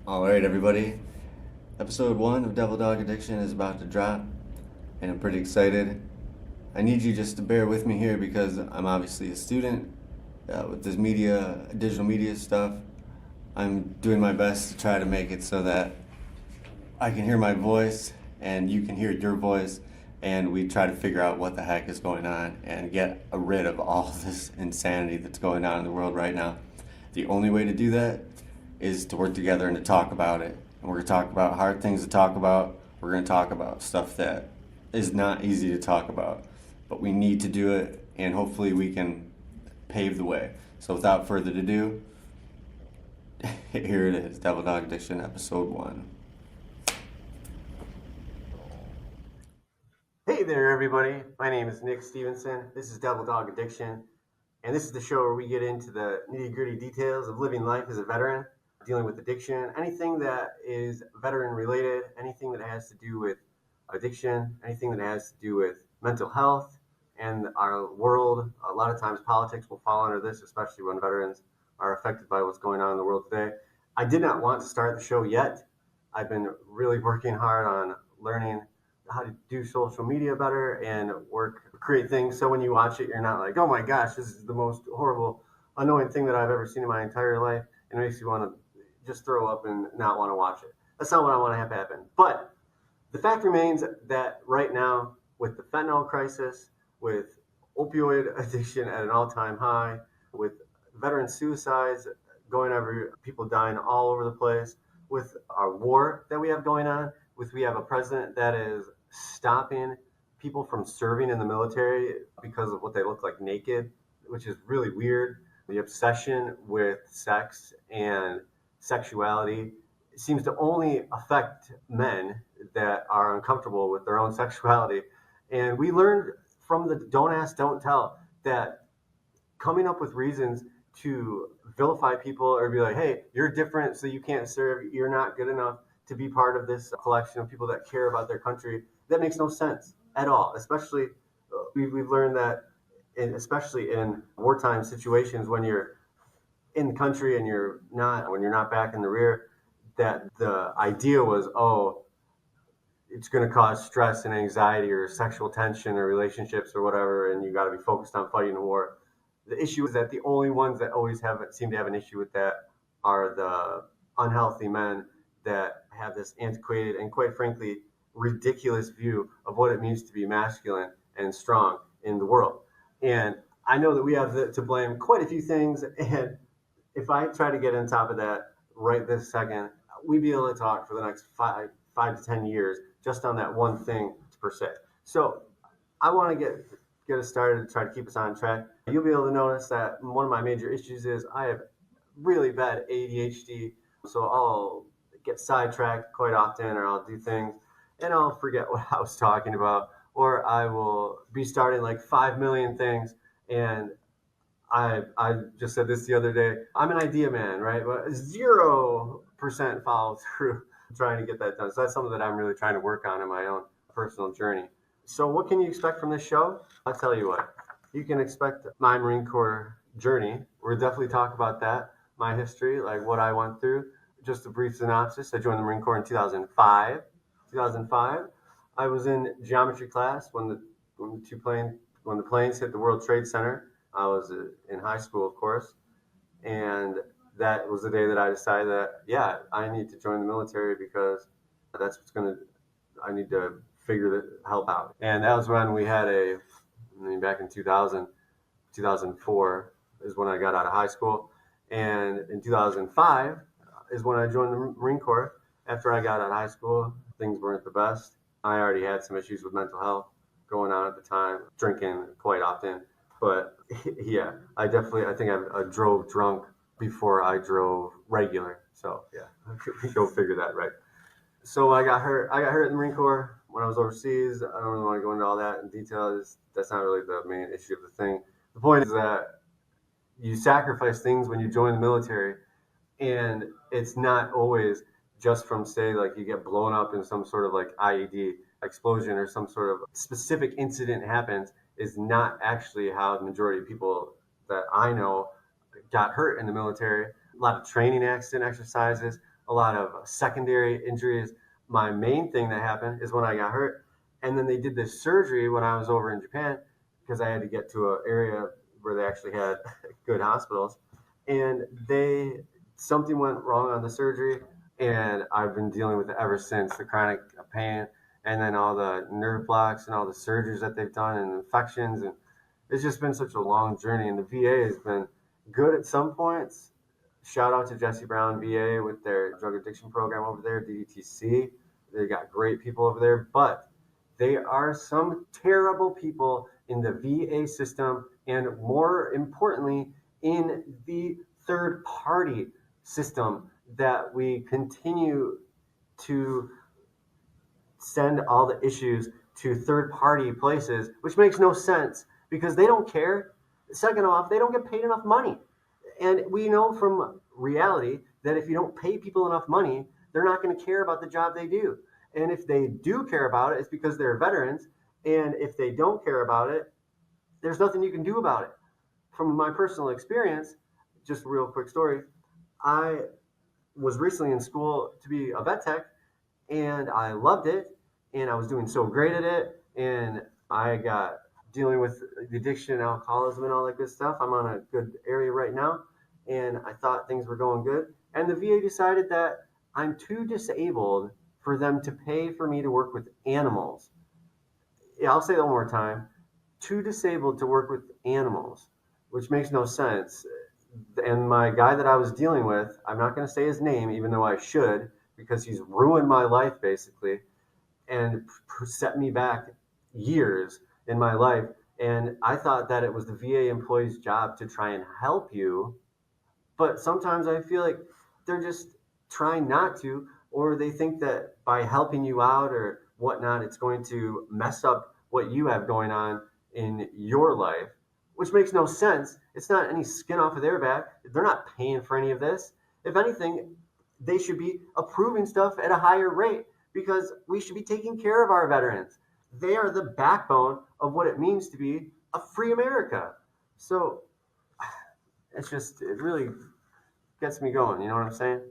All right, everybody. Episode 1 of Devil Dog Addiction is about to drop, and I'm pretty excited. I need you just to bear with me here because I'm obviously a student with this digital media stuff. I'm doing my best to try to make it so that I can hear my voice and you can hear your voice, and we try to figure out what the heck is going on and get rid of all this insanity that's going on in the world right now. The only way to do that is to work together and to talk about it. And we're going to talk about hard things to talk about. We're going to talk about stuff that is not easy to talk about, but we need to do it, and hopefully we can pave the way. So without further ado, here it is, Devil Dog Addiction, episode 1. Hey there, everybody. My name is Nick Stevenson. This is Devil Dog Addiction, and this is the show where we get into the nitty-gritty details of living life as a veteran, dealing with addiction, anything that is veteran related, anything that has to do with addiction, anything that has to do with mental health and our world. A lot of times politics will fall under this, especially when veterans are affected by what's going on in the world today. I did not want to start the show yet. I've been really working hard on learning how to do social media better and create things so when you watch it, you're not like, oh my gosh, this is the most horrible, annoying thing that I've ever seen in my entire life. It makes you want to just throw up and not want to watch it. That's not what I want to have happen. But the fact remains that right now, with the fentanyl crisis, with opioid addiction at an all-time high, with veteran suicides people dying all over the place, with our war that we have going on, we have a president that is stopping people from serving in the military because of what they look like naked, which is really weird. The obsession with sex and sexuality seems to only affect men that are uncomfortable with their own sexuality. And we learned from the don't ask, don't tell that coming up with reasons to vilify people or be like, hey, you're different, so you can't serve, you're not good enough to be part of this collection of people that care about their country, that makes no sense at all. Especially, we've learned that, especially in wartime situations, when you're in the country and when you're not back in the rear, that the idea was, oh, it's going to cause stress and anxiety or sexual tension or relationships or whatever, and you got to be focused on fighting the war. The issue is that the only ones that always seem to have an issue with that are the unhealthy men that have this antiquated and, quite frankly, ridiculous view of what it means to be masculine and strong in the world. And I know that we have to blame quite a few things, and if I try to get on top of that right this second, we'd be able to talk for the next 5 to 10 years just on that one thing per se. So I want to get us started to try to keep us on track. You'll be able to notice that one of my major issues is I have really bad ADHD, so I'll get sidetracked quite often, or I'll do things and I'll forget what I was talking about, or I will be starting like 5 million things. And I just said this the other day. I'm an idea man, right? But 0% follow through trying to get that done. So that's something that I'm really trying to work on in my own personal journey. So what can you expect from this show? I'll tell you what. You can expect my Marine Corps journey. We'll definitely talk about that, my history, like what I went through. Just a brief synopsis. I joined the Marine Corps in 2005. 2005, I was in geometry class when the planes hit the World Trade Center. I was in high school, of course, and that was the day that I decided that, yeah, I need to join the military because I need to help out. And that was when we had back in 2000, 2004 is when I got out of high school. And in 2005 is when I joined the Marine Corps. After I got out of high school, things weren't the best. I already had some issues with mental health going on at the time, drinking quite often. But yeah, I think I drove drunk before I drove regular. So yeah, go figure that, right? So I got hurt. I got hurt in the Marine Corps when I was overseas. I don't really want to go into all that in detail. That's not really the main issue of the thing. The point is that you sacrifice things when you join the military, and it's not always just from, say, like you get blown up in some sort of like IED explosion or some sort of specific incident happens, is not actually how the majority of people that I know got hurt in the military. A lot of training accident exercises, a lot of secondary injuries. My main thing that happened is when I got hurt, and then they did this surgery when I was over in Japan because I had to get to an area where they actually had good hospitals, and they something went wrong on the surgery, and I've been dealing with it ever since, the chronic pain, and then all the nerve blocks and all the surgeries that they've done and infections, and it's just been such a long journey. And the VA has been good at some points. Shout out to Jesse Brown VA with their drug addiction program over there, DDTC. They got great people over there, but there are some terrible people in the VA system, and more importantly, in the third party system that we continue to send all the issues to third party places, which makes no sense because they don't care. Second off, they don't get paid enough money. And we know from reality that if you don't pay people enough money, they're not going to care about the job they do. And if they do care about it, it's because they're veterans. And if they don't care about it, there's nothing you can do about it. From my personal experience, just a real quick story, I was recently in school to be a vet tech, and I loved it, and I was doing so great at it, and I got dealing with the addiction, alcoholism, and all that good stuff. I'm on a good area right now, and I thought things were going good. And the VA decided that I'm too disabled for them to pay for me to work with animals. Yeah, I'll say that one more time. Too disabled to work with animals, which makes no sense. And my guy that I was dealing with, I'm not going to say his name, even though I should, because he's ruined my life basically and set me back years in my life. And I thought that it was the VA employee's job to try and help you, but sometimes I feel like they're just trying not to, or they think that by helping you out or whatnot, it's going to mess up what you have going on in your life, which makes no sense. It's not any skin off of their back. They're not paying for any of this. If anything, they should be approving stuff at a higher rate because we should be taking care of our veterans. They are the backbone of what it means to be a free America. So it really gets me going. You know what I'm saying?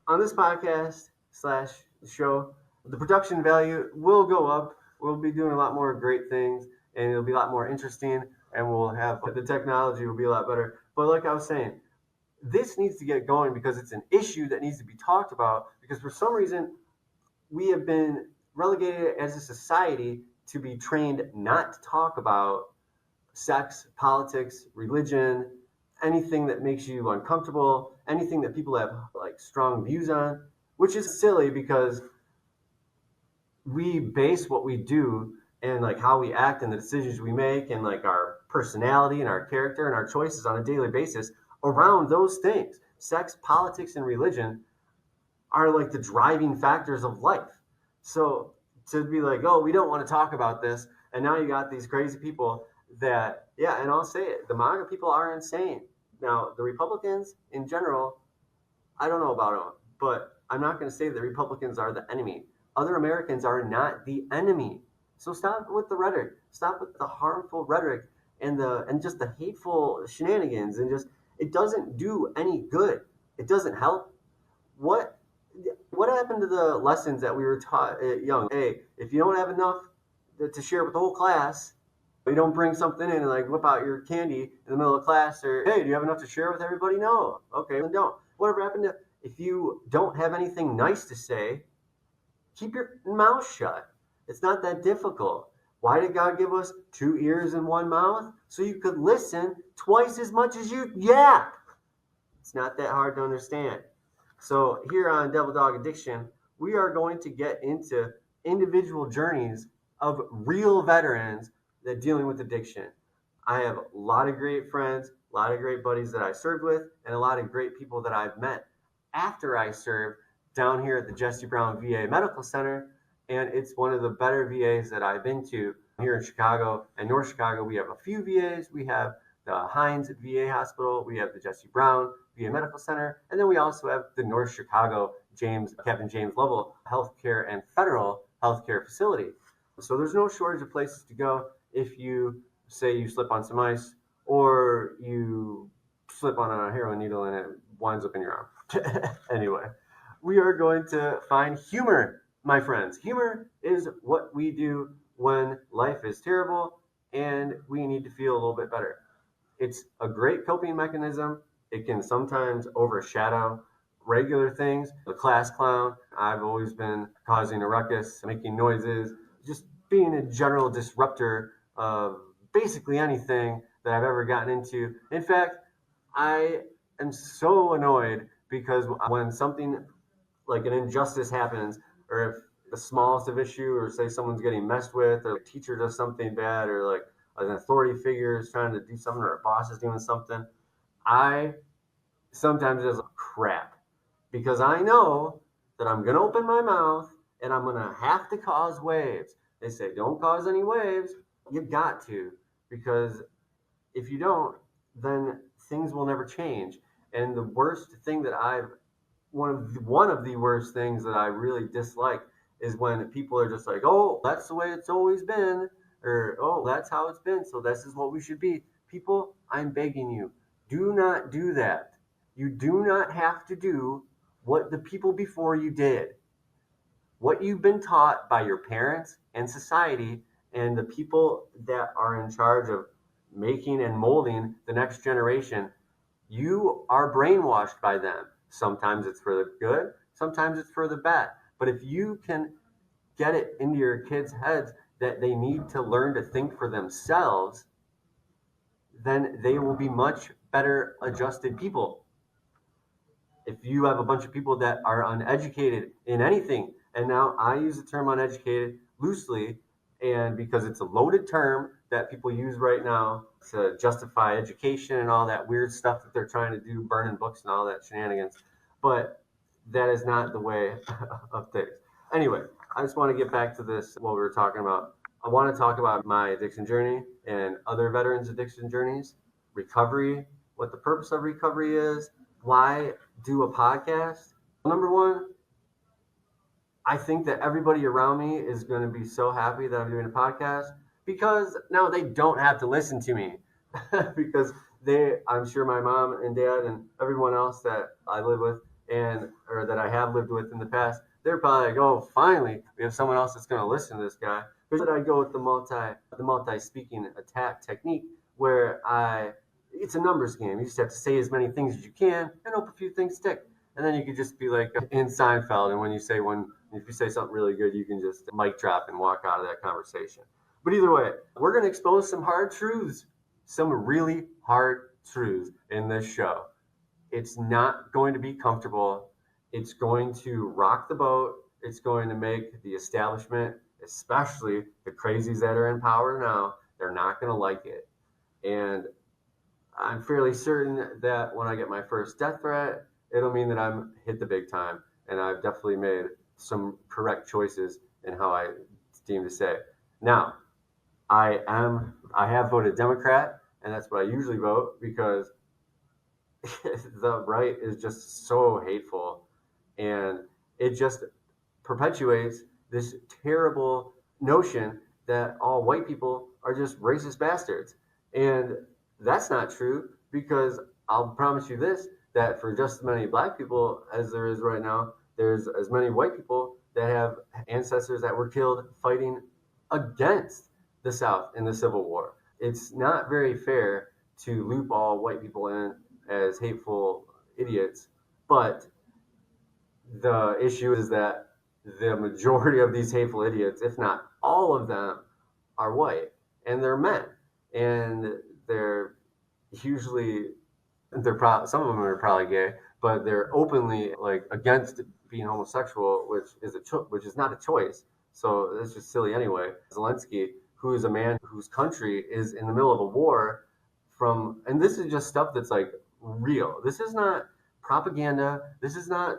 On this podcast slash show, the production value will go up. We'll be doing a lot more great things, and it'll be a lot more interesting, and we'll have the technology will be a lot better. But like I was saying, this needs to get going because it's an issue that needs to be talked about, because for some reason we have been relegated as a society to be trained not to talk about sex, politics, religion, anything that makes you uncomfortable, anything that people have like strong views on, which is silly because we base what we do and like how we act and the decisions we make and like our personality and our character and our choices on a daily basis around those things. Sex, politics, and religion are like the driving factors of life. So to be like, oh, we don't want to talk about this, and now you got these crazy people that, yeah, and I'll say it, the MAGA people are insane. Now, the Republicans in general, I don't know about them, but I'm not going to say that Republicans are the enemy. Other Americans are not the enemy. So stop with the rhetoric. Stop with the harmful rhetoric and just the hateful shenanigans, and just it doesn't do any good. It doesn't help. What what happened to the lessons that we were taught young? Hey, if you don't have enough to share with the whole class, you don't bring something in and like whip out your candy in the middle of class, or hey, do you have enough to share with everybody? No. Okay, then don't. Whatever happened to if you don't have anything nice to say, keep your mouth shut. It's not that difficult. Why did God give us 2 ears and 1 mouth? So you could listen twice as much as you yap. It's not that hard to understand. So here on Devil Dog Addiction, we are going to get into individual journeys of real veterans that dealing with addiction. I have a lot of great friends, a lot of great buddies that I served with, and a lot of great people that I've met after I served down here at the Jesse Brown VA Medical Center. And it's one of the better VAs that I've been to here in Chicago. And North Chicago, we have a few VAs. We have the Hines VA Hospital. We have the Jesse Brown VA Medical Center. And then we also have the North Chicago Captain James Lovell Healthcare and Federal Healthcare Facility. So there's no shortage of places to go if you say you slip on some ice or you slip on a heroin needle and it winds up in your arm. Anyway, we are going to find humor, my friends. Humor is what we do when life is terrible and we need to feel a little bit better. It's a great coping mechanism. It can sometimes overshadow regular things. The class clown, I've always been causing a ruckus, making noises, just being a general disruptor of basically anything that I've ever gotten into. In fact, I am so annoyed because when something like an injustice happens, or if the smallest of issue, or say someone's getting messed with, or a teacher does something bad, or like an authority figure is trying to do something, or a boss is doing something, I sometimes just crap because I know that I'm going to open my mouth and I'm going to have to cause waves. They say, don't cause any waves. You got to, because if you don't, then things will never change. And the worst thing that I've one of the worst things that I really dislike is when people are just like, "Oh, that's the way it's always been," or "Oh, that's how it's been, so this is what we should be." People, I'm begging you, do not do that. You do not have to do what the people before you did. What you've been taught by your parents and society and the people that are in charge of making and molding the next generation, you are brainwashed by them. Sometimes it's for the good, sometimes it's for the bad. But if you can get it into your kids' heads that they need to learn to think for themselves, then they will be much better adjusted people. If you have a bunch of people that are uneducated in anything, and now I use the term uneducated loosely, and because it's a loaded term that people use right now to justify education and all that weird stuff that they're trying to do, burning books and all that shenanigans. But that is not the way of things. Anyway, I just want to get back to this, what we were talking about. I want to talk about my addiction journey and other veterans' addiction journeys, recovery, what the purpose of recovery is, why do a podcast. Number one, I think that everybody around me is going to be so happy that I'm doing a podcast because now they don't have to listen to me because I'm sure my mom and dad and everyone else that I live with and or that I have lived with in the past, they're probably like, oh, finally we have someone else that's going to listen to this guy. But I go with the multi speaking attack technique where it's a numbers game. You just have to say as many things as you can and hope a few things stick. And then you could just be like in Seinfeld, and if you say something really good, you can just mic drop and walk out of that conversation. But either way, we're going to expose some hard truths, some really hard truths in this show. It's not going to be comfortable. It's going to rock the boat. It's going to make the establishment, especially the crazies that are in power now, they're not going to like it. And I'm fairly certain that when I get my first death threat, it'll mean that I'm hit the big time. And I've definitely made some correct choices in how I deem to say. Now, I have voted Democrat, and that's what I usually vote because the right is just so hateful, and it just perpetuates this terrible notion that all white people are just racist bastards. And that's not true because I'll promise you this, that for just as many black people as there is right now, there's as many white people that have ancestors that were killed fighting against the South in the Civil War. It's not very fair to loop all white people in as hateful idiots, but the issue is that the majority of these hateful idiots, if not all of them, are white and they're men, and they're usually some of them are probably gay, but they're openly like against being homosexual, which is not a choice. So it's just silly anyway. Zelensky, who is a man whose country is in the middle of a war, and this is just stuff that's like real. This is not propaganda. This is not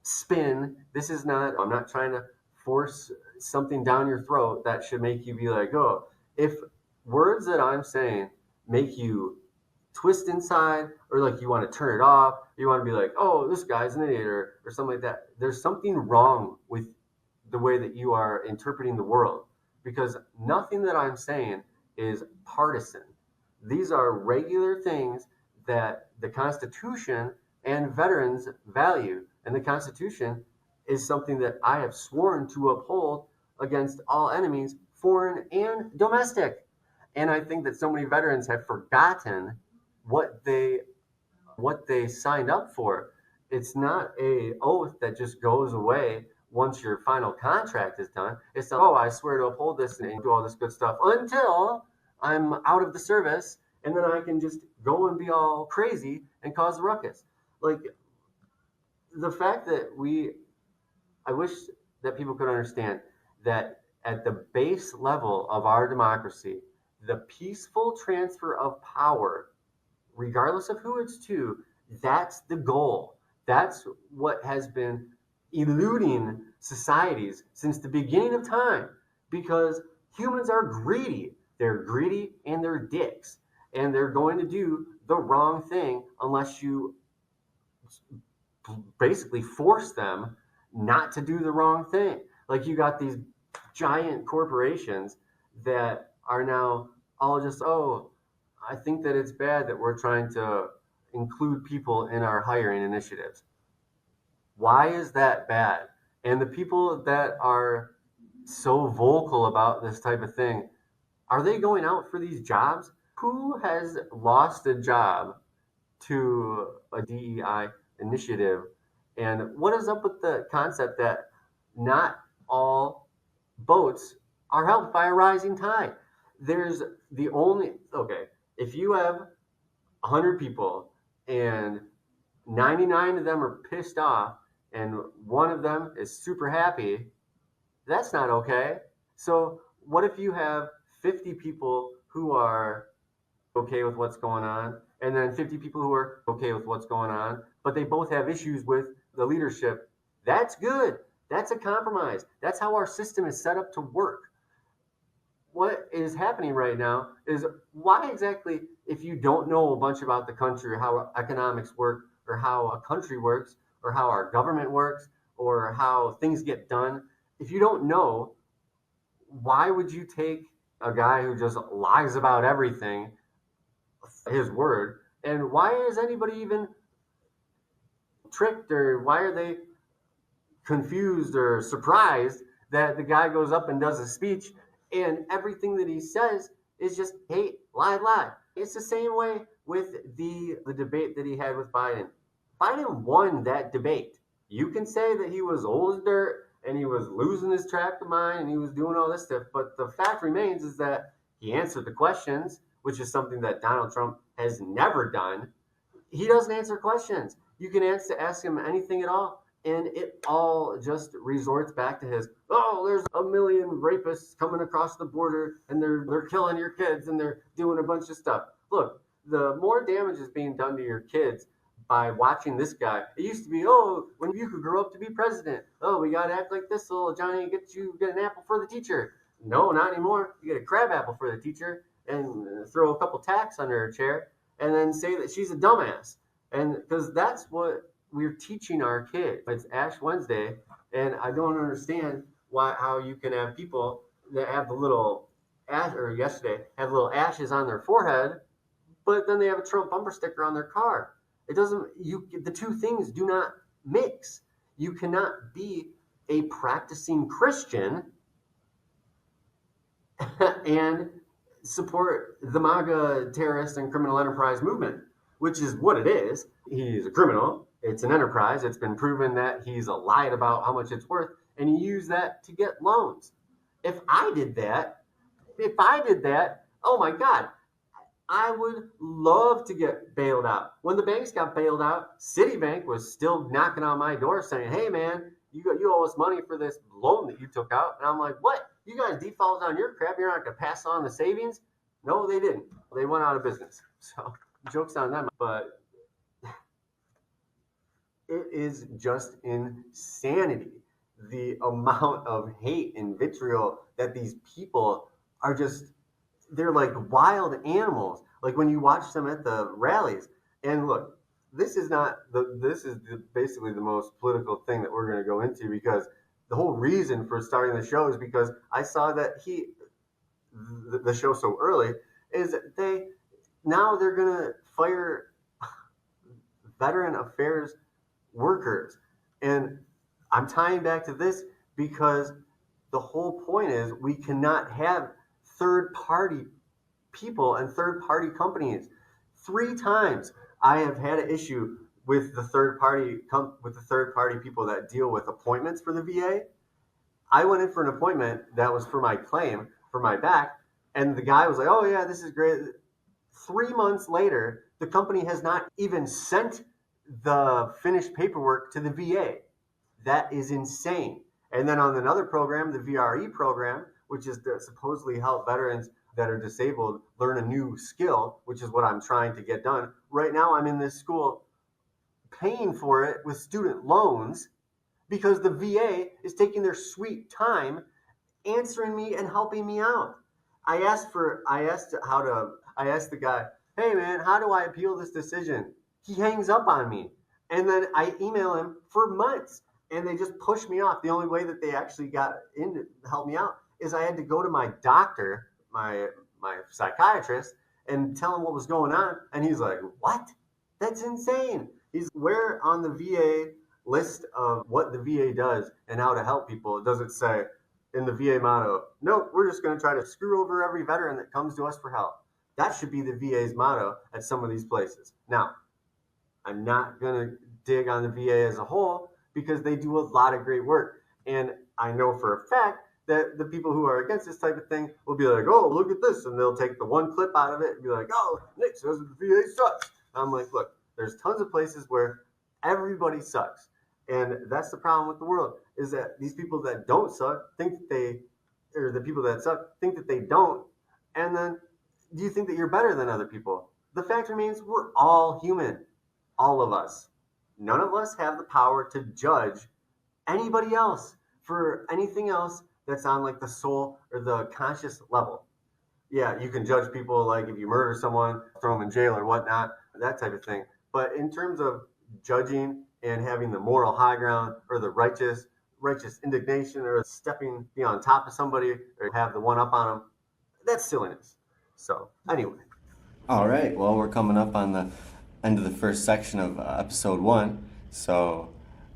spin. I'm not trying to force something down your throat that should make you be like, oh, if words that I'm saying make you twist inside, or like you want to turn it off, you want to be like, oh, this guy's an idiot, or something like that, there's something wrong with the way that you are interpreting the world, because nothing that I'm saying is partisan. These are regular things that the Constitution and veterans value, And the Constitution is something that I have sworn to uphold against all enemies, foreign and domestic. And I think that so many veterans have forgotten what they signed up for. It's not a oath that just goes away once your final contract is done. It's not, oh, I swear to uphold this and do all this good stuff until I'm out of the service, and then I can just go and be all crazy and cause a ruckus. Like the fact that I wish that people could understand that at the base level of our democracy, the peaceful transfer of power, regardless of who it's to, that's the goal. That's what has been eluding societies since the beginning of time, because humans are greedy. They're greedy and they're dicks. And they're going to do the wrong thing unless you basically force them not to do the wrong thing. Like you got these giant corporations that are now all just, oh, I think that it's bad that we're trying to include people in our hiring initiatives. Why is that bad? And the people that are so vocal about this type of thing, are they going out for these jobs? Who has lost a job to a DEI initiative? And what is up with the concept that not all boats are helped by a rising tide? There's the only, okay, if you have 100 people and 99 of them are pissed off and one of them is super happy, that's not okay. So, what if you have 50 people who are okay with what's going on, and then 50 people who are okay with what's going on, but they both have issues with the leadership? That's good. That's a compromise. That's how our system is set up to work. What is happening right now is, why exactly, if you don't know a bunch about the country or how economics work or how a country works or how our government works or how things get done, if you don't know, why would you take a guy who just lies about everything, his word, and why is anybody even tricked, or why are they confused or surprised that the guy goes up and does a speech and everything that he says is just hate, lie, lie? It's the same way with the debate that he had with Biden. Biden won that debate. You can say that he was old as dirt and he was losing his track of mind and he was doing all this stuff, but the fact remains is that he answered the questions, which is something that Donald Trump has never done. He doesn't answer questions. You can ask him anything at all, and it all just resorts back to his, oh, there's a million rapists coming across the border and they're killing your kids and they're doing a bunch of stuff. Look, the more damage is being done to your kids by watching this guy. It used to be, oh, when you could grow up to be president, oh, we got to act like this, little Johnny, get an apple for the teacher. No, not anymore. You get a crab apple for the teacher and throw a couple tacks under her chair and then say that she's a dumbass. And because that's what we're teaching our kids. It's Ash Wednesday, and I don't understand how you can have people that have the little ash, or yesterday have little ashes on their forehead, but then they have a Trump bumper sticker on their car. It doesn't. The two things do not mix. You cannot be a practicing Christian and support the MAGA terrorist and criminal enterprise movement, which is what it is. He's a criminal. It's an enterprise. It's been proven that he's lied about how much it's worth, and he used that to get loans. If I did that, oh my God, I would love to get bailed out. When the banks got bailed out, Citibank was still knocking on my door saying, hey man, you owe us money for this loan that you took out. And I'm like, what? You guys defaulted on your crap. You're not going to pass on the savings? No, they didn't. They went out of business. So joke's on them. But it is just insanity, the amount of hate and vitriol that these people are just, they're like wild animals. Like when you watch them at the rallies, and look, this is basically the most political thing that we're going to go into, because the whole reason for starting the show is because I saw that the show so early is they're going to fire veteran affairs workers. And I'm tying back to this because the whole point is we cannot have third party people and third party companies. 3 times I have had an issue with the third party people that deal with appointments for the VA. I went in for an appointment that was for my claim for my back, and the guy was like, "Oh yeah, this is great." 3 months later, the company has not even sent the finished paperwork to the VA. That is insane. And then on another program, the VRE program, which is to supposedly help veterans that are disabled learn a new skill, which is what I'm trying to get done. Right now, I'm in this school paying for it with student loans because the VA is taking their sweet time answering me and helping me out. I asked the guy, "Hey man, how do I appeal this decision?" He hangs up on me. And then I email him for months and they just push me off. The only way that they actually got in to help me out is I had to go to my doctor, my psychiatrist, and tell him what was going on. And he's like, "What? That's insane." Where on the VA list of what the VA does and how to help people does it say in the VA motto, "No, we're just going to try to screw over every veteran that comes to us for help"? That should be the VA's motto at some of these places. Now, I'm not going to dig on the VA as a whole because they do a lot of great work. And I know for a fact that the people who are against this type of thing will be like, "Oh, look at this." And they'll take the one clip out of it and be like, "Oh, Nick says the VA sucks." I'm like, look, there's tons of places where everybody sucks. And that's the problem with the world, is that these people that don't suck think that or the people that suck think that they don't. And then do you think that you're better than other people? The fact remains we're all human, all of us. None of us have the power to judge anybody else for anything else that's on like the soul or the conscious level. Yeah, you can judge people like if you murder someone, throw them in jail or whatnot, that type of thing. But in terms of judging and having the moral high ground or the righteous indignation or stepping be on top of somebody or have the one up on them, that's silliness. So anyway. All right. Well, we're coming up on the end of the first section of episode 1. So